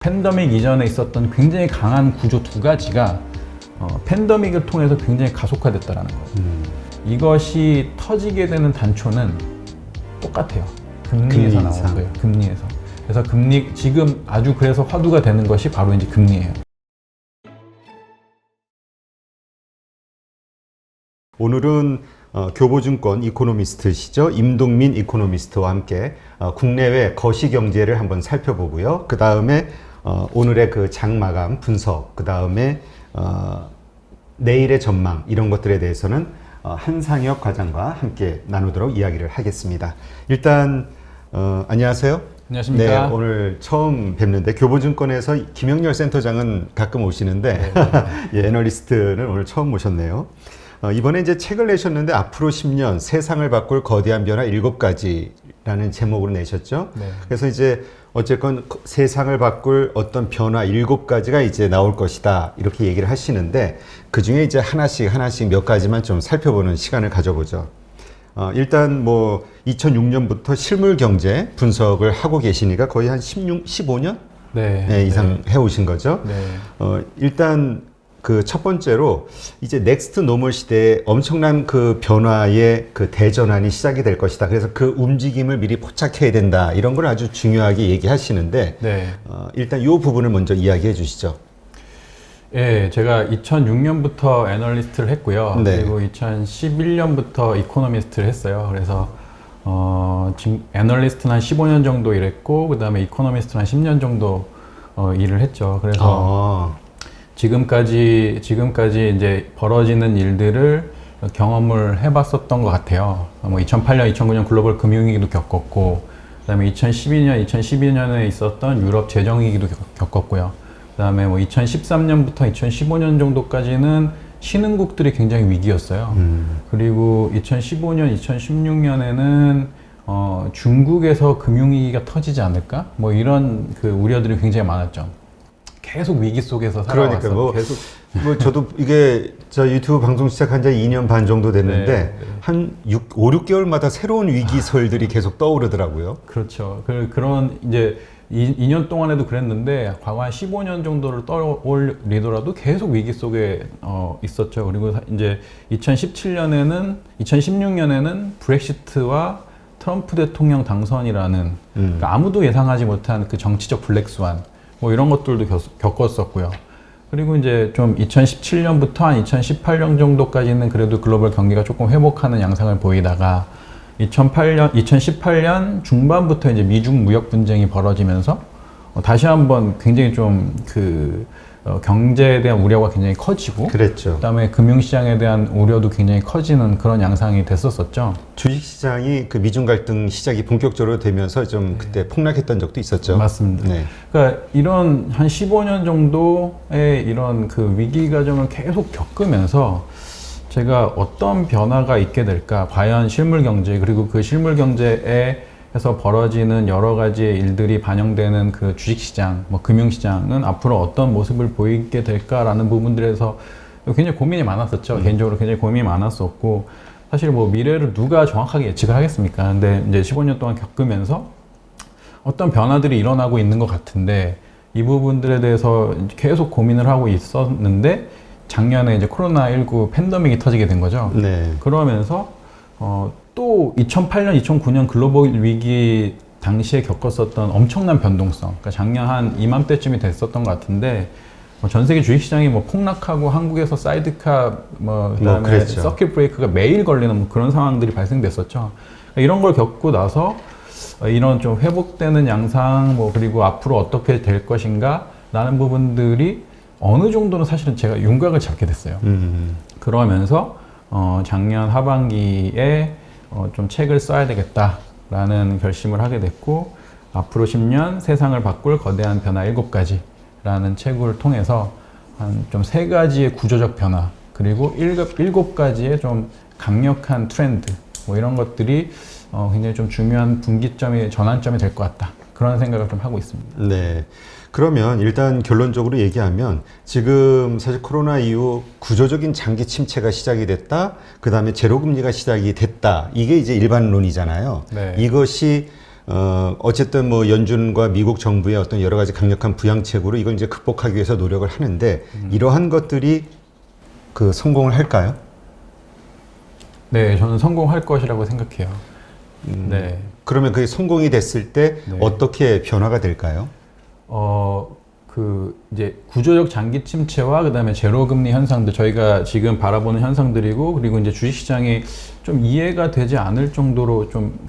팬데믹 이전에 있었던 굉장히 강한 구조 두 가지가 팬데믹을 통해서 굉장히 가속화됐다는 거예요. 이것이 터지게 되는 단초는 똑같아요. 금리에서 나오는 거예요. 금리에서. 그래서 금리 지금 아주 그래서 화두가 되는 것이 바로 이제 금리예요. 오늘은 교보증권 이코노미스트시죠. 임동민 이코노미스트와 함께 국내외 거시경제를 한번 살펴보고요. 그 다음에 오늘의 그 장마감 분석, 그 다음에 내일의 전망 이런 것들에 대해서는 한상혁 과장과 함께 나누도록 이야기를 하겠습니다. 일단 안녕하세요. 안녕하십니까. 네, 오늘 처음 뵙는데 교보증권에서 김영렬 센터장은 가끔 오시는데 예, 애널리스트는 오늘 처음 모셨네요. 이번에 이제 책을 내셨는데 앞으로 10년 세상을 바꿀 거대한 변화 7가지라는 제목으로 내셨죠. 네. 그래서 이제 어쨌건 세상을 바꿀 어떤 변화 7가지가 이제 나올 것이다 이렇게 얘기를 하시는데 그 중에 이제 하나씩 몇 가지만 좀 살펴보는 시간을 가져보죠. 일단 뭐 2006년부터 실물 경제 분석을 하고 계시니까 거의 한 15년 네, 이상 해오신 거죠. 네. 일단 그 첫 번째로 이제 넥스트 노멀 시대에 엄청난 그 변화의 그 대전환이 시작이 될 것이다. 그래서 그 움직임을 미리 포착해야 된다. 이런 걸 아주 중요하게 얘기하시는데 네. 일단 이 부분을 먼저 이야기해 주시죠. 예, 제가 2006년부터 애널리스트를 했고요. 네. 그리고 2011년부터 이코노미스트를 했어요. 그래서 지금 애널리스트는 한 15년 정도 일했고 그 다음에 이코노미스트는 한 10년 정도 일을 했죠. 그래서 지금까지 이제 벌어지는 일들을 경험을 해봤었던 것 같아요. 뭐 2008년, 2009년 글로벌 금융위기도 겪었고, 그다음에 2012년에 있었던 유럽 재정위기도 겪었고요. 그다음에 뭐 2013년부터 2015년 정도까지는 신흥국들이 굉장히 위기였어요. 그리고 2015년, 2016년에는 중국에서 금융위기가 터지지 않을까? 뭐 이런 그 우려들이 굉장히 많았죠. 계속 위기 속에서 살아왔어요. 그러니까 뭐 저도 이게 저 유튜브 방송 시작한 지 2년 반 정도 됐는데 한 5, 6개월마다 새로운 위기설들이 계속 떠오르더라고요. 그렇죠. 그런 이제 2년 동안에도 그랬는데 과거 한 15년 정도를 떠올리더라도 계속 위기 속에 있었죠. 그리고 이제 2016년에는 브렉시트와 트럼프 대통령 당선이라는 그러니까 아무도 예상하지 못한 그 정치적 블랙스완 뭐 이런 것들도 겪었었고요. 그리고 이제 좀 2017년부터 한 2018년 정도까지는 그래도 글로벌 경기가 조금 회복하는 양상을 보이다가 2018년 중반부터 이제 미중 무역 분쟁이 벌어지면서 다시 한번 굉장히 좀 경제에 대한 우려가 굉장히 커지고 그랬죠. 그다음에 금융시장에 대한 우려도 굉장히 커지는 그런 양상이 됐었었죠. 주식시장이 그 미중 갈등 시작이 본격적으로 되면서 좀 그때 폭락했던 적도 있었죠. 맞습니다. 네. 그러니까 이런 한 15년 정도의 이런 그 위기 과정을 계속 겪으면서 제가 어떤 변화가 있게 될까? 과연 실물 경제 그리고 그 실물 경제에서 벌어지는 여러 가지의 일들이 반영되는 그 주식시장, 뭐 금융시장은 앞으로 어떤 모습을 보이게 될까라는 부분들에서 굉장히 고민이 많았었죠. 개인적으로 굉장히 고민이 많았었고 사실 뭐 미래를 누가 정확하게 예측을 하겠습니까? 근데 이제 15년 동안 겪으면서 어떤 변화들이 일어나고 있는 것 같은데 이 부분들에 대해서 계속 고민을 하고 있었는데 작년에 이제 코로나19 팬데믹이 터지게 된 거죠. 네. 그러면서 또 2008년, 2009년 글로벌 위기 당시에 겪었었던 엄청난 변동성. 그러니까 작년 한 이맘때쯤이 됐었던 것 같은데 전 세계 주식시장이 뭐 폭락하고 한국에서 사이드카 그다음에 서킷 브레이크가 매일 걸리는 뭐 그런 상황들이 발생됐었죠. 그러니까 이런 걸 겪고 나서 이런 좀 회복되는 양상 그리고 앞으로 어떻게 될 것인가 라는 부분들이 어느 정도는 사실은 제가 윤곽을 잡게 됐어요. 그러면서 작년 하반기에 좀 책을 써야 되겠다라는 결심을 하게 됐고 앞으로 10년 세상을 바꿀 거대한 변화 7가지라는 책을 통해서 한 좀 3가지의 구조적 변화 그리고 7가지의 좀 강력한 트렌드 뭐 이런 것들이 굉장히 좀 중요한 분기점이 전환점이 될 것 같다. 그런 생각을 좀 하고 있습니다. 네. 그러면 일단 결론적으로 얘기하면 지금 사실 코로나 이후 구조적인 장기 침체가 시작이 됐다. 그 다음에 제로금리가 시작이 됐다. 이게 이제 일반론이잖아요. 네. 이것이 어쨌든 뭐 연준과 미국 정부의 어떤 여러 가지 강력한 부양책으로 이걸 이제 극복하기 위해서 노력을 하는데 이러한 것들이 그 성공을 할까요? 네, 저는 성공할 것이라고 생각해요. 네. 그러면 그게 성공이 됐을 때 네. 어떻게 변화가 될까요? 이제 구조적 장기 침체와 그다음에 제로 금리 현상들 저희가 지금 바라보는 현상들이고 그리고 이제 주식시장이 좀 이해가 되지 않을 정도로 좀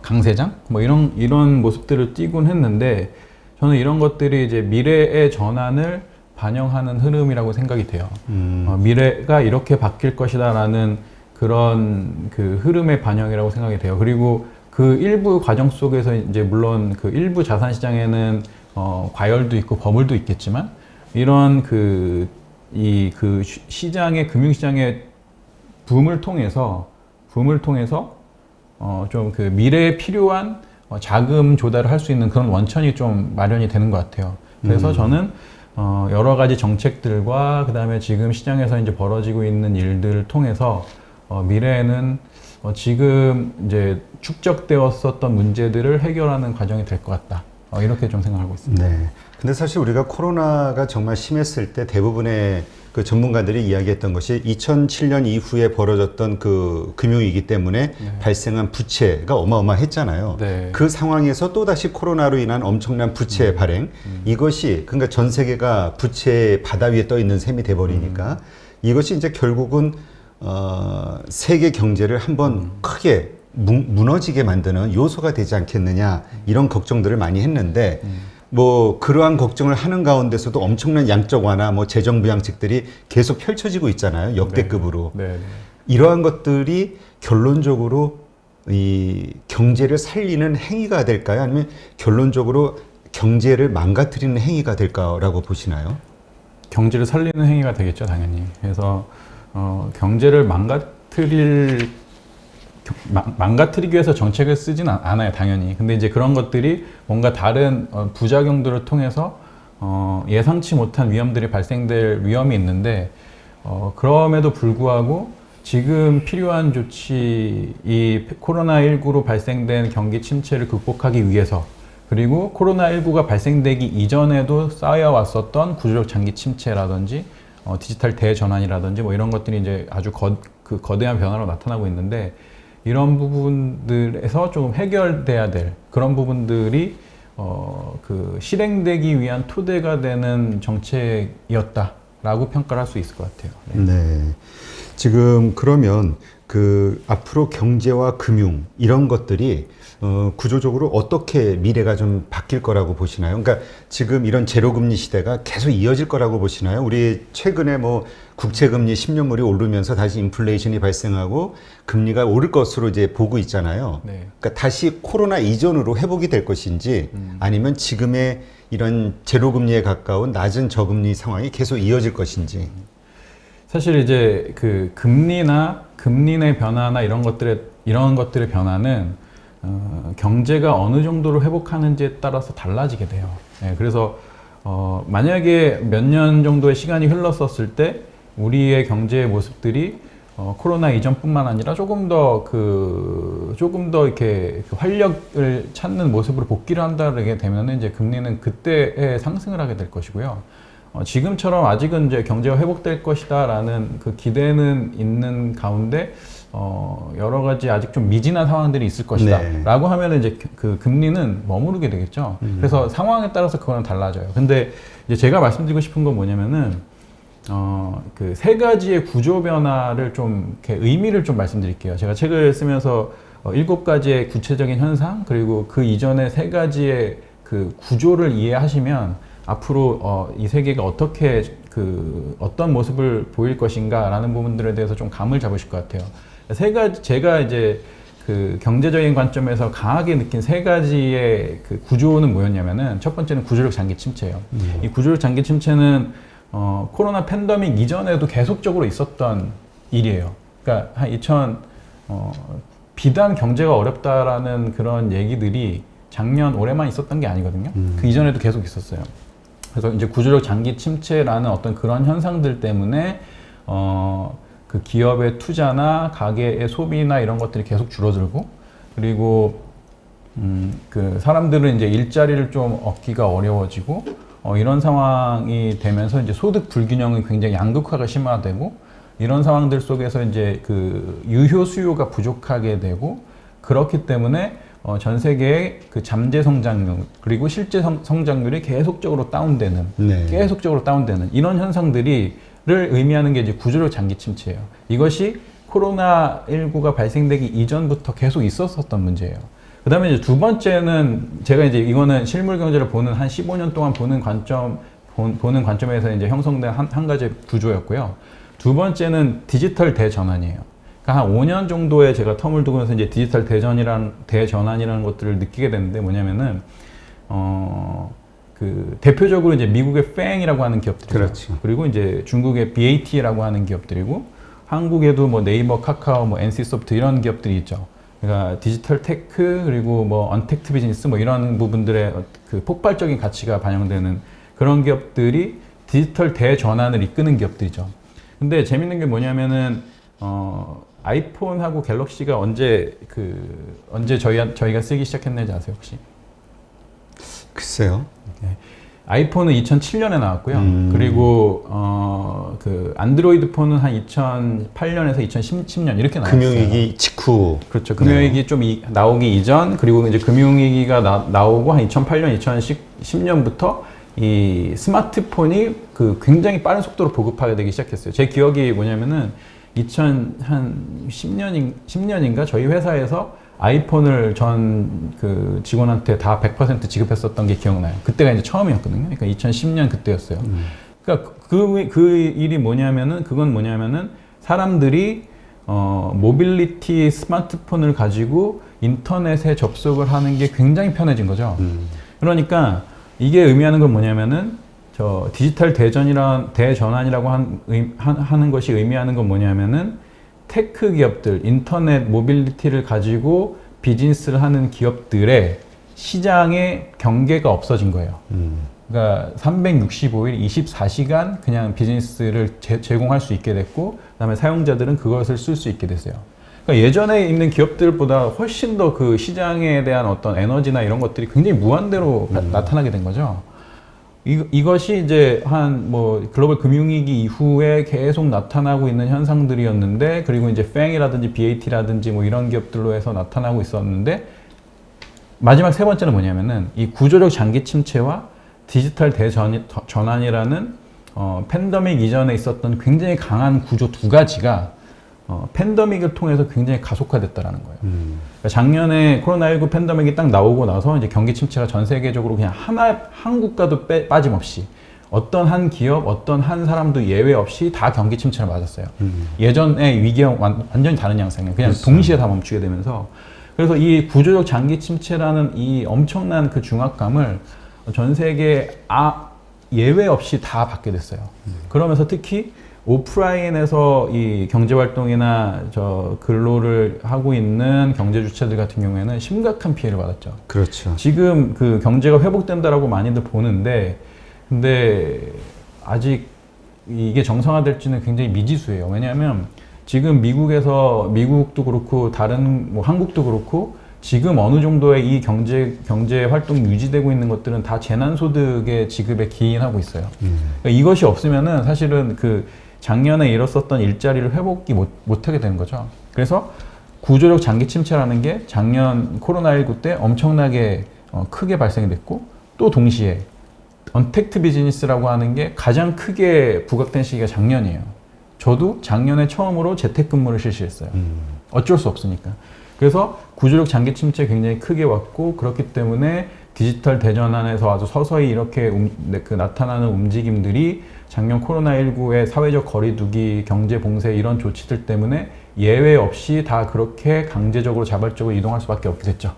강세장 뭐 이런 모습들을 띠곤 했는데 저는 이런 것들이 이제 미래의 전환을 반영하는 흐름이라고 생각이 돼요. 미래가 이렇게 바뀔 것이다라는 그런 그 흐름의 반영이라고 생각이 돼요. 그리고 그 일부 과정 속에서 이제 물론 그 일부 자산 시장에는 과열도 있고 버블도 있겠지만 이런 시장의 금융시장의 붐을 통해서 좀 그 미래에 필요한 자금 조달을 할 수 있는 그런 원천이 좀 마련이 되는 것 같아요. 그래서 저는 여러 가지 정책들과 그다음에 지금 시장에서 이제 벌어지고 있는 일들을 통해서 미래에는 지금 이제 축적되었었던 문제들을 해결하는 과정이 될 것 같다. 이렇게 좀 생각하고 있습니다. 네. 근데 사실 우리가 코로나가 정말 심했을 때 대부분의 그 전문가들이 이야기했던 것이 2007년 이후에 벌어졌던 그 금융위기 때문에 발생한 부채가 어마어마했잖아요. 네. 그 상황에서 또다시 코로나로 인한 엄청난 부채 발행, 이것이 그러니까 전 세계가 부채 바다 위에 떠 있는 셈이 돼버리니까 이것이 이제 결국은 세계 경제를 한번 크게 무너지게 만드는 요소가 되지 않겠느냐 이런 걱정들을 많이 했는데 뭐 그러한 걱정을 하는 가운데서도 엄청난 양적 완화, 뭐 재정 부양책들이 계속 펼쳐지고 있잖아요. 역대급으로. 네. 이러한 것들이 결론적으로 이 경제를 살리는 행위가 될까요? 아니면 결론적으로 경제를 망가뜨리는 행위가 될까라고 보시나요? 경제를 살리는 행위가 되겠죠, 당연히. 그래서 경제를 망가뜨리기 위해서 정책을 쓰진 않아요, 당연히. 근데 이제 그런 것들이 뭔가 다른 부작용들을 통해서 예상치 못한 위험들이 발생될 위험이 있는데 그럼에도 불구하고 지금 필요한 조치, 이 코로나19로 발생된 경기 침체를 극복하기 위해서 그리고 코로나19가 발생되기 이전에도 쌓여왔었던 구조적 장기 침체라든지 디지털 대전환이라든지 뭐 이런 것들이 이제 아주 거대한 변화로 나타나고 있는데 이런 부분들에서 조금 해결돼야 될 그런 부분들이 실행되기 위한 토대가 되는 정책이었다라고 평가를 할 수 있을 것 같아요. 네. 네. 지금 그러면 그 앞으로 경제와 금융 이런 것들이 구조적으로 어떻게 미래가 좀 바뀔 거라고 보시나요? 그러니까 지금 이런 제로금리 시대가 계속 이어질 거라고 보시나요? 우리 최근에 뭐 국채금리 10년물이 오르면서 다시 인플레이션이 발생하고 금리가 오를 것으로 이제 보고 있잖아요. 네. 그러니까 다시 코로나 이전으로 회복이 될 것인지 아니면 지금의 이런 제로금리에 가까운 낮은 저금리 상황이 계속 이어질 것인지. 사실 이제 그 금리 내 변화나 이런 것들의 변화는 경제가 어느 정도로 회복하는지에 따라서 달라지게 돼요. 네, 그래서 만약에 몇 년 정도의 시간이 흘렀었을 때 우리의 경제의 모습들이 코로나 이전뿐만 아니라 조금 더 이렇게 활력을 찾는 모습으로 복귀를 한다게 되면은 이제 금리는 그때에 상승을 하게 될 것이고요. 지금처럼 아직은 이제 경제가 회복될 것이다라는 그 기대는 있는 가운데 여러 가지 아직 좀 미진한 상황들이 있을 것이다라고 하면은 이제 그 금리는 머무르게 되겠죠. 그래서 상황에 따라서 그거는 달라져요. 근데 이제 제가 말씀드리고 싶은 건 뭐냐면은 그 세 가지의 구조 변화를 좀 이렇게 의미를 좀 말씀드릴게요. 제가 책을 쓰면서 7가지의 구체적인 현상 그리고 그 이전의 3가지의 그 구조를 이해하시면 앞으로 이 세계가 어떻게 어떤 모습을 보일 것인가라는 부분들에 대해서 좀 감을 잡으실 것 같아요. 제가 이제 그 경제적인 관점에서 강하게 느낀 3가지의 그 구조는 뭐였냐면은 첫 번째는 구조적 장기 침체예요. 이 구조적 장기 침체는 코로나 팬데믹 이전에도 계속적으로 있었던 일이에요. 그러니까 한 비단 경제가 어렵다라는 그런 얘기들이 작년 올해만 있었던 게 아니거든요. 그 이전에도 계속 있었어요. 그래서 이제 구조적 장기 침체라는 어떤 그런 현상들 때문에 그 기업의 투자나 가계의 소비나 이런 것들이 계속 줄어들고 그리고 그 사람들은 이제 일자리를 좀 얻기가 어려워지고 이런 상황이 되면서 이제 소득 불균형이 굉장히 양극화가 심화되고 이런 상황들 속에서 이제 그 유효 수요가 부족하게 되고 그렇기 때문에 전 세계의 그 잠재 성장률 그리고 실제 성장률이 계속적으로 다운되는 이런 현상들을 의미하는 게 이제 구조적 장기 침체예요. 이것이 코로나19가 발생되기 이전부터 계속 있었었던 문제예요. 그 다음에 이제 두 번째는 제가 이제 이거는 실물 경제를 보는 한 15년 동안 보는 관점에서 이제 형성된 한 가지 구조였고요. 두 번째는 디지털 대전환이에요. 그러니까 한 5년 정도의 제가 텀을 두고서 이제 디지털 대전환이라는 것들을 느끼게 됐는데 뭐냐면은 그 대표적으로 이제 미국의 팽이라고 하는 기업들이죠. 그렇죠. 그리고 이제 중국의 BAT라고 하는 기업들이고 한국에도 뭐 네이버, 카카오, 뭐 NC소프트 이런 기업들이 있죠. 그러니까 디지털 테크 그리고 뭐 언택트 비즈니스 뭐 이런 부분들의 그 폭발적인 가치가 반영되는 그런 기업들이 디지털 대전환을 이끄는 기업들이죠. 근데 재밌는 게 뭐냐면은 아이폰하고 갤럭시가 언제 저희가 쓰기 시작했는지 아세요 혹시? 글쎄요. 네. 아이폰은 2007년에 나왔고요. 그리고 그 안드로이드 폰은 한 2008년에서 2010년 이렇게 나왔어요. 금융위기 직후. 그렇죠. 금융위기 좀 나오기 이전 그리고 이제 금융위기가 나오고 한 2008년, 2010년부터 이 스마트폰이 그 굉장히 빠른 속도로 보급하게 되기 시작했어요. 제 기억이 뭐냐면은 2010년인가 저희 회사에서 아이폰을 전 그 직원한테 다 100% 지급했었던 게 기억나요. 그때가 이제 처음이었거든요. 그러니까 2010년 그때였어요. 그러니까 그 일이 그건 뭐냐면은 사람들이 모빌리티 스마트폰을 가지고 인터넷에 접속을 하는 게 굉장히 편해진 거죠. 그러니까 이게 의미하는 건 뭐냐면은 저 디지털 대전환이라고 하는 것이 의미하는 건 뭐냐면은 테크 기업들, 인터넷 모빌리티를 가지고 비즈니스를 하는 기업들의 시장의 경계가 없어진 거예요. 그러니까 365일 24시간 그냥 비즈니스를 제공할 수 있게 됐고 그다음에 사용자들은 그것을 쓸 수 있게 됐어요. 그러니까 예전에 있는 기업들보다 훨씬 더 그 시장에 대한 어떤 에너지나 이런 것들이 굉장히 무한대로 나타나게 된 거죠. 이것이 이제 한 뭐 글로벌 금융위기 이후에 계속 나타나고 있는 현상들이었는데 그리고 이제 팽이라든지 BAT라든지 뭐 이런 기업들로 해서 나타나고 있었는데 마지막 세 번째는 뭐냐면은 이 구조적 장기 침체와 디지털 대전환이라는 팬데믹 이전에 있었던 굉장히 강한 구조 두 가지가 팬데믹을 통해서 굉장히 가속화됐다라는 거예요. 그러니까 작년에 코로나19 팬데믹이 딱 나오고 나서 이제 경기 침체가 전 세계적으로 그냥 한 국가도 빠짐없이 어떤 한 기업, 어떤 한 사람도 예외 없이 다 경기 침체를 맞았어요. 예전의 위기와 완전히 다른 양상이에요. 그냥 그렇죠. 동시에 다 멈추게 되면서 그래서 이 구조적 장기 침체라는 이 엄청난 그 중압감을 전 세계 예외 없이 다 받게 됐어요. 그러면서 특히 오프라인에서 이 경제활동이나 근로를 하고 있는 경제 주체들 같은 경우에는 심각한 피해를 받았죠. 그렇죠. 지금 그 경제가 회복된다라고 많이들 보는데, 근데 아직 이게 정상화될지는 굉장히 미지수예요. 왜냐하면 지금 미국도 그렇고 다른 뭐 한국도 그렇고 지금 어느 정도의 이 경제 활동이 유지되고 있는 것들은 다 재난소득의 지급에 기인하고 있어요. 그러니까 이것이 없으면은 사실은 그 작년에 잃었었던 일자리를 회복이 못하게 되는 거죠. 그래서 구조적 장기 침체라는 게 작년 코로나19 때 엄청나게 크게 발생이 됐고 또 동시에 언택트 비즈니스라고 하는 게 가장 크게 부각된 시기가 작년이에요. 저도 작년에 처음으로 재택근무를 실시했어요. 어쩔 수 없으니까. 그래서 구조적 장기 침체 굉장히 크게 왔고 그렇기 때문에 디지털 대전환에서 아주 서서히 이렇게 나타나는 움직임들이 작년 코로나19의 사회적 거리두기, 경제 봉쇄 이런 조치들 때문에 예외 없이 다 그렇게 강제적으로 자발적으로 이동할 수밖에 없게 됐죠.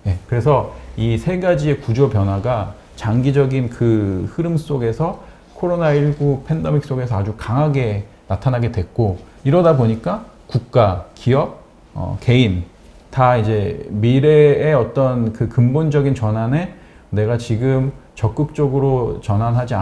네, 그래서 이 세 가지의 구조 변화가 장기적인 그 흐름 속에서 코로나19 팬데믹 속에서 아주 강하게 나타나게 됐고 이러다 보니까 국가, 기업, 개인 다 이제 미래의 어떤 그 근본적인 전환에 내가 지금 적극적으로 전환하지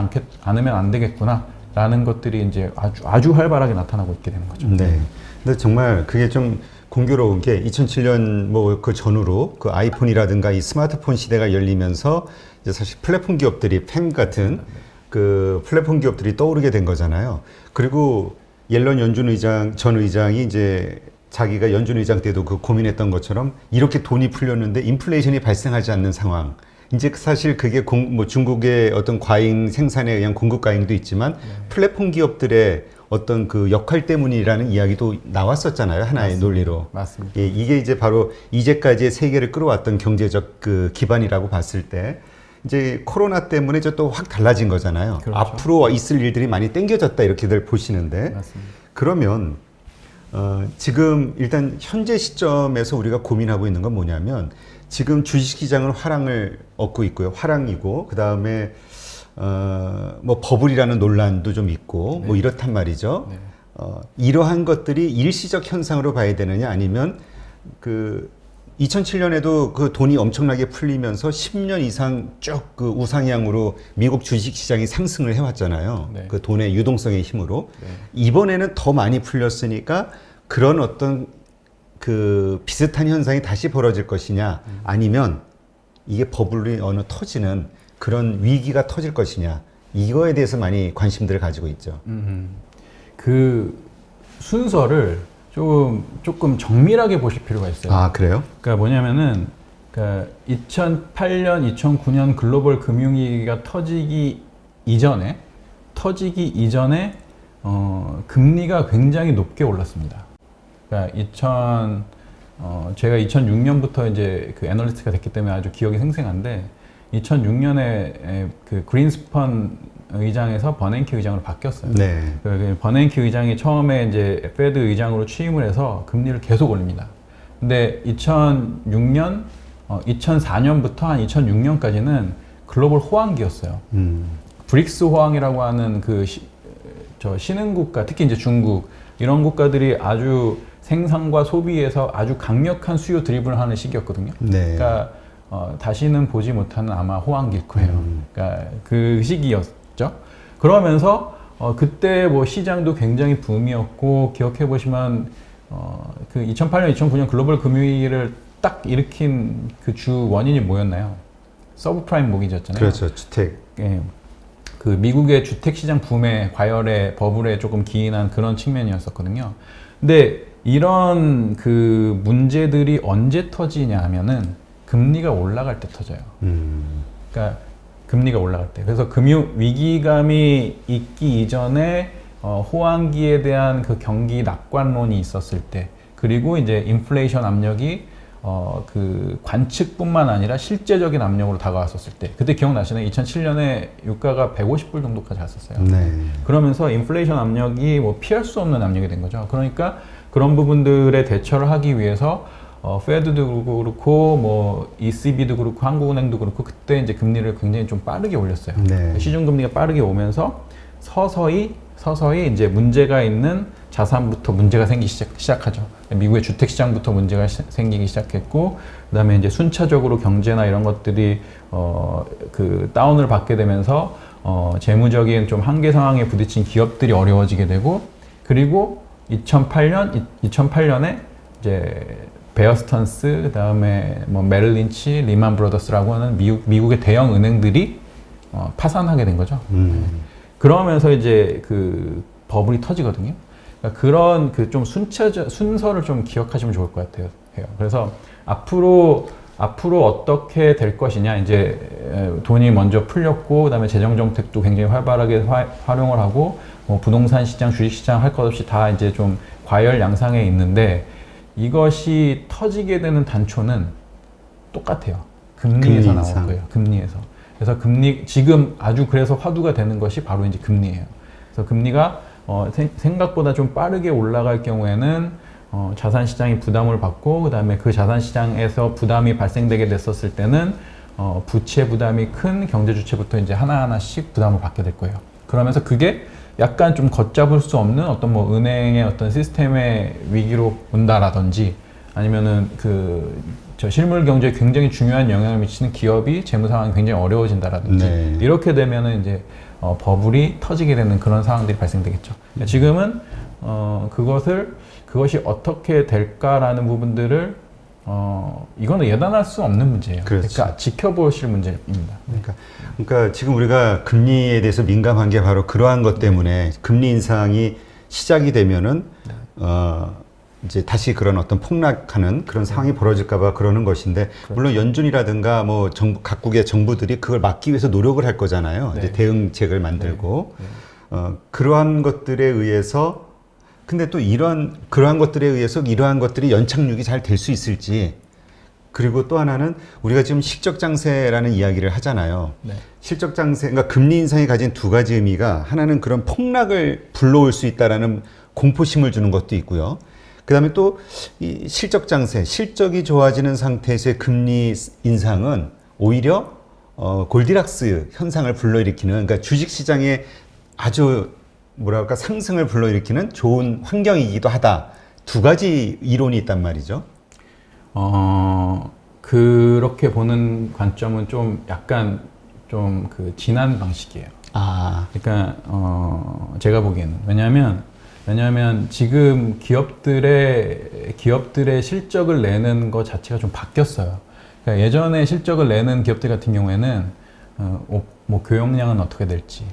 않으면 안 되겠구나 라는 것들이 이제 아주 활발하게 나타나고 있게 되는 거죠. 네. 근데 정말 그게 좀 공교로운 게 2007년 뭐 그 전후로 그 아이폰이라든가 이 스마트폰 시대가 열리면서 이제 사실 플랫폼 기업들이 팸 같은 그 플랫폼 기업들이 떠오르게 된 거잖아요. 그리고 옐런 연준 의장 전 의장이 이제 자기가 연준 의장 때도 그 고민했던 것처럼 이렇게 돈이 풀렸는데 인플레이션이 발생하지 않는 상황. 이제 사실 그게 뭐 중국의 어떤 과잉 생산에 의한 공급 과잉도 있지만 플랫폼 기업들의 어떤 그 역할 때문이라는 이야기도 나왔었잖아요. 하나의 맞습니다. 논리로. 맞습니다. 예, 이게 이제 바로 이제까지의 세계를 끌어왔던 경제적 그 기반이라고 봤을 때 이제 코로나 때문에 이제 또 확 달라진 거잖아요. 그렇죠. 앞으로 있을 일들이 많이 땡겨졌다 이렇게들 보시는데 맞습니다. 그러면 지금 일단 현재 시점에서 우리가 고민하고 있는 건 뭐냐면 지금 주식시장은 화랑을 얻고 있고요. 화랑이고 그 다음에 뭐 버블이라는 논란도 좀 있고 네. 뭐 이렇단 말이죠. 네. 이러한 것들이 일시적 현상으로 봐야 되느냐 아니면 그 2007년에도 그 돈이 엄청나게 풀리면서 10년 이상 쭉 그 우상향으로 미국 주식시장이 상승을 해왔잖아요. 네. 그 돈의 유동성의 힘으로. 네. 이번에는 더 많이 풀렸으니까 그런 어떤 그 비슷한 현상이 다시 벌어질 것이냐 아니면 이게 버블이 어느 터지는 그런 위기가 터질 것이냐 이거에 대해서 많이 관심들을 가지고 있죠. 그 순서를 조금 정밀하게 보실 필요가 있어요. 아 그래요? 그러니까 뭐냐면은 그러니까 2008년, 2009년 글로벌 금융위기가 터지기 이전에 금리가 굉장히 높게 올랐습니다. 그러니까 제가 2006년부터 이제 그 애널리스트가 됐기 때문에 아주 기억이 생생한데 2006년에 그 그린스펀 의장에서 버냉키 의장으로 바뀌었어요. 네. 그 버냉키 의장이 처음에 이제 페드 의장으로 취임을 해서 금리를 계속 올립니다. 근데 2004년부터 한 2006년까지는 글로벌 호황기였어요. 브릭스 호황이라고 하는 그 신흥국가, 특히 이제 중국 이런 국가들이 아주 생산과 소비에서 아주 강력한 수요 드리블을 하는 시기였거든요. 네. 그러니까 다시는 보지 못하는 아마 호황기일 거예요. 그러니까 그 시기였죠. 그러면서 그때 뭐 시장도 굉장히 붐이었고 기억해 보시면 그 2008년, 2009년 글로벌 금융위기를 딱 일으킨 그 주 원인이 뭐였나요? 서브프라임 모기지였잖아요. 그렇죠. 주택. 예. 그 미국의 주택 시장 붐에 과열에 버블에 조금 기인한 그런 측면이었었거든요. 근데 이런 그 문제들이 언제 터지냐 하면은 금리가 올라갈 때 터져요. 그러니까 금리가 올라갈 때. 그래서 금융 위기감이 있기 이전에 호황기에 대한 그 경기 낙관론이 있었을 때, 그리고 이제 인플레이션 압력이 그 관측뿐만 아니라 실제적인 압력으로 다가왔었을 때, 그때 기억나시나요? 2007년에 유가가 150불 정도까지 갔었어요. 네. 그러면서 인플레이션 압력이 뭐 피할 수 없는 압력이 된 거죠. 그러니까 그런 부분들에 대처를 하기 위해서 페드도 그렇고 뭐 ECB도 그렇고 한국은행도 그렇고 그때 이제 금리를 굉장히 좀 빠르게 올렸어요. 네. 시중 금리가 빠르게 오면서 서서히 이제 문제가 있는 자산부터 문제가 생기기 시작하죠. 미국의 주택 시장부터 문제가 생기기 시작했고, 그다음에 이제 순차적으로 경제나 이런 것들이 그 다운을 받게 되면서 재무적인 좀 한계 상황에 부딪힌 기업들이 어려워지게 되고, 그리고 2008년에 이제 베어 스턴스, 그다음에 뭐 메릴 린치, 리만 브로더스라고 하는 미국의 대형 은행들이 파산하게 된 거죠. 그러면서 이제 그 버블이 터지거든요. 그러니까 그런 그 좀 순서를 좀 기억하시면 좋을 것 같아요. 그래서 앞으로 어떻게 될 것이냐, 이제 돈이 먼저 풀렸고, 그다음에 재정 정책도 굉장히 활발하게 활용을 하고, 뭐 부동산 시장, 주식 시장 할 것 없이 다 이제 좀 과열 양상에 있는데, 이것이 터지게 되는 단초는 똑같아요. 금리에서 나올 거예요. 금리에서. 그래서 지금 아주 그래서 화두가 되는 것이 바로 이제 금리예요. 그래서 금리가 생각보다 좀 빠르게 올라갈 경우에는 자산 시장이 부담을 받고, 그다음에 그 자산 시장에서 부담이 발생되게 됐었을 때는 부채 부담이 큰 경제 주체부터 이제 하나하나씩 부담을 받게 될 거예요. 그러면서 그게 약간 좀 걷잡을 수 없는 어떤 뭐 은행의 어떤 시스템의 위기로 온다라든지, 아니면은 저 실물 경제에 굉장히 중요한 영향을 미치는 기업이 재무 상황이 굉장히 어려워진다라든지, 네. 이렇게 되면은 이제 버블이 터지게 되는 그런 상황들이 발생되겠죠. 지금은 그것이 어떻게 될까라는 부분들을 이거는 예단할 수 없는 문제예요. 그렇죠. 그러니까 지켜보실 문제입니다. 그러니까 지금 우리가 금리에 대해서 민감한 게 바로 그러한 것 때문에 금리 인상이 시작이 되면은 이제 다시 그런 어떤 폭락하는 그런 상황이 벌어질까봐 그러는 것인데, 물론 연준이라든가 뭐 각국의 정부들이 그걸 막기 위해서 노력을 할 거잖아요. 이제 대응책을 만들고 그러한 것들에 의해서, 근데 또 그러한 것들에 의해서 이러한 것들이 연착륙이 잘 될 수 있을지. 그리고 또 하나는 우리가 지금 실적 장세라는 이야기를 하잖아요. 실적 장세, 그러니까 금리 인상이 가진 두 가지 의미가, 하나는 그런 폭락을 불러올 수 있다라는 공포심을 주는 것도 있고요. 그 다음에 또 이 실적 장세, 실적이 좋아지는 상태에서의 금리 인상은 오히려 골디락스 현상을 불러일으키는, 그러니까 주식시장에 아주 뭐랄까 상승을 불러일으키는 좋은 환경이기도 하다. 두 가지 이론이 있단 말이죠. 그렇게 보는 관점은 좀 약간 좀 그 진한 방식이에요. 그러니까 제가 보기에는 왜냐하면 지금 기업들의 실적을 내는 것 자체가 좀 바뀌었어요. 그러니까 예전에 실적을 내는 기업들 같은 경우에는 뭐 교역량은 어떻게 될지,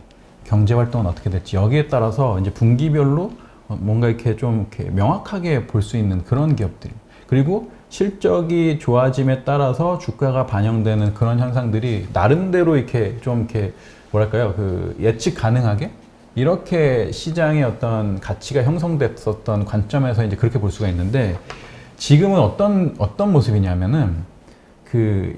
경제 활동은 어떻게 될지, 여기에 따라서 이제 분기별로 뭔가 이렇게 좀 이렇게 명확하게 볼 수 있는 그런 기업들, 그리고 실적이 좋아짐에 따라서 주가가 반영되는 그런 현상들이 나름대로 이렇게 좀 이렇게 뭐랄까요, 그 예측 가능하게 이렇게 시장의 어떤 가치가 형성됐었던 관점에서 이제 그렇게 볼 수가 있는데, 지금은 어떤 모습이냐면은 그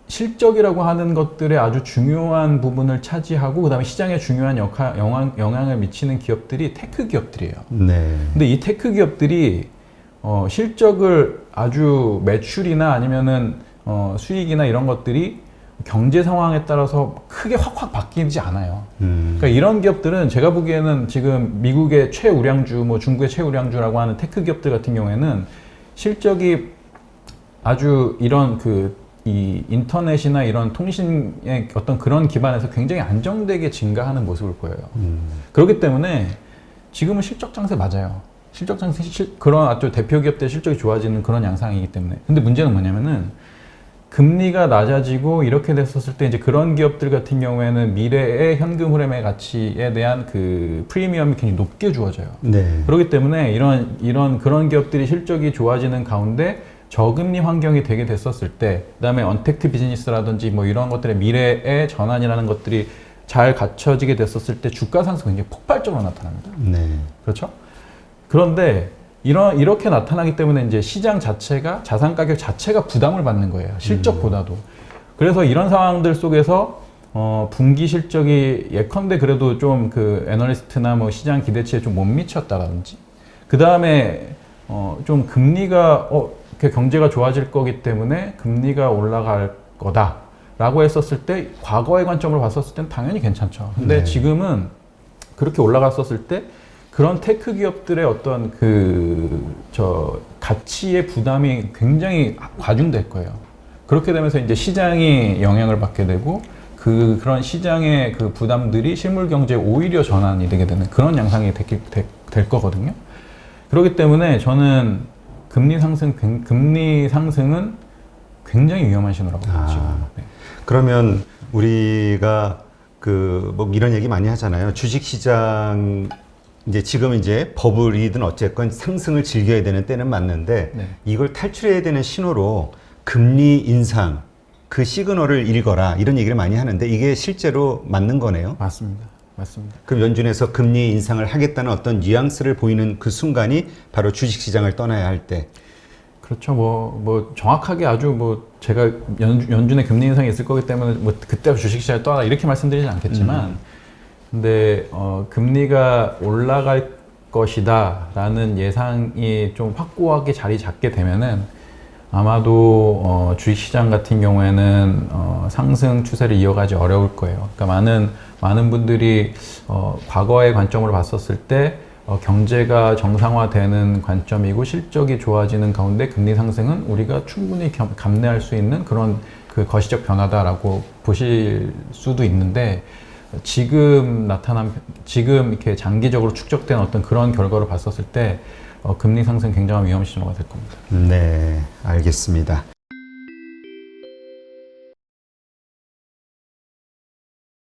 실적이라고 하는 것들의 아주 중요한 부분을 차지하고 그다음에 시장에 중요한 영향을 미치는 기업들이 테크 기업들이에요. 근데 이 테크 기업들이 실적을 아주 매출이나 아니면은 수익이나 이런 것들이 경제 상황에 따라서 크게 확 바뀌지 않아요. 그러니까 이런 기업들은 제가 보기에는 지금 미국의 최우량주, 뭐 중국의 최우량주라고 하는 테크 기업들 같은 경우에는 실적이 아주 이런 이 인터넷이나 이런 통신의 어떤 그런 기반에서 굉장히 안정되게 증가하는 모습을 보여요. 그렇기 때문에 지금은 실적 장세 맞아요. 실적 장세, 그런 아주 대표 기업들 실적이 좋아지는 그런 양상이기 때문에. 근데 문제는 뭐냐면은 금리가 낮아지고 이렇게 됐었을 때 이제 그런 기업들 같은 경우에는 미래의 현금 흐름의 가치에 대한 그 프리미엄이 굉장히 높게 주어져요. 그렇기 때문에 그런 기업들이 실적이 좋아지는 가운데 저금리 환경이 되게 됐었을 때, 그다음에 언택트 비즈니스라든지 뭐 이런 것들의 미래의 전환이라는 것들이 잘 갖춰지게 됐었을 때 주가 상승이 굉장히 폭발적으로 나타납니다. 그렇죠? 그런데 이렇게 나타나기 때문에 이제 시장 자체가, 자산 가격 자체가 부담을 받는 거예요. 실적보다도. 그래서 이런 상황들 속에서 분기 실적이 예컨대 그래도 좀 그 애널리스트나 뭐 시장 기대치에 좀 못 미쳤다라든지, 그 다음에 좀 금리가 이렇게 경제가 좋아질 거기 때문에 금리가 올라갈 거다라고 했었을 때, 과거의 관점으로 봤었을 때는 당연히 괜찮죠. 근데 지금은 그렇게 올라갔었을 때 그런 테크 기업들의 어떤 가치의 부담이 굉장히 과중될 거예요. 그렇게 되면서 이제 시장이 영향을 받게 되고 그런 시장의 그 부담들이 실물 경제에 오히려 전환이 되게 되는 그런 양상이 될 거거든요. 그렇기 때문에 저는 금리 상승은 굉장히 위험한 신호라고 봐요. 그러면 우리가 뭐 이런 얘기 많이 하잖아요. 주식시장 지금 버블이든 어쨌건 상승을 즐겨야 되는 때는 맞는데, 이걸 탈출해야 되는 신호로 금리 인상, 그 시그널을 읽어라, 이런 얘기를 많이 하는데 이게 실제로 맞는 거네요? 맞습니다. 그럼 연준에서 금리 인상을 하겠다는 어떤 뉘앙스를 보이는 그 순간이 바로 주식시장을 떠나야 할 때. 그렇죠. 뭐 정확하게 아주 제가 연준의 금리 인상이 있을 거기 때문에 그때 주식시장을 떠나 이렇게 말씀드리진 않겠지만, 근데 금리가 올라갈 것이다라는 예상이 좀 확고하게 자리 잡게 되면은 아마도 주식시장 같은 경우에는 상승 추세를 이어가지 어려울 거예요. 그러니까 많은 분들이 과거의 관점으로 봤었을 때 경제가 정상화되는 관점이고 실적이 좋아지는 가운데 금리 상승은 우리가 충분히 감내할 수 있는 그런 그 거시적 변화다라고 보실 수도 있는데, 지금 이렇게 장기적으로 축적된 어떤 그런 결과를 봤었을 때 금리 상승 굉장한 위험 신호가 될 겁니다. 네, 알겠습니다.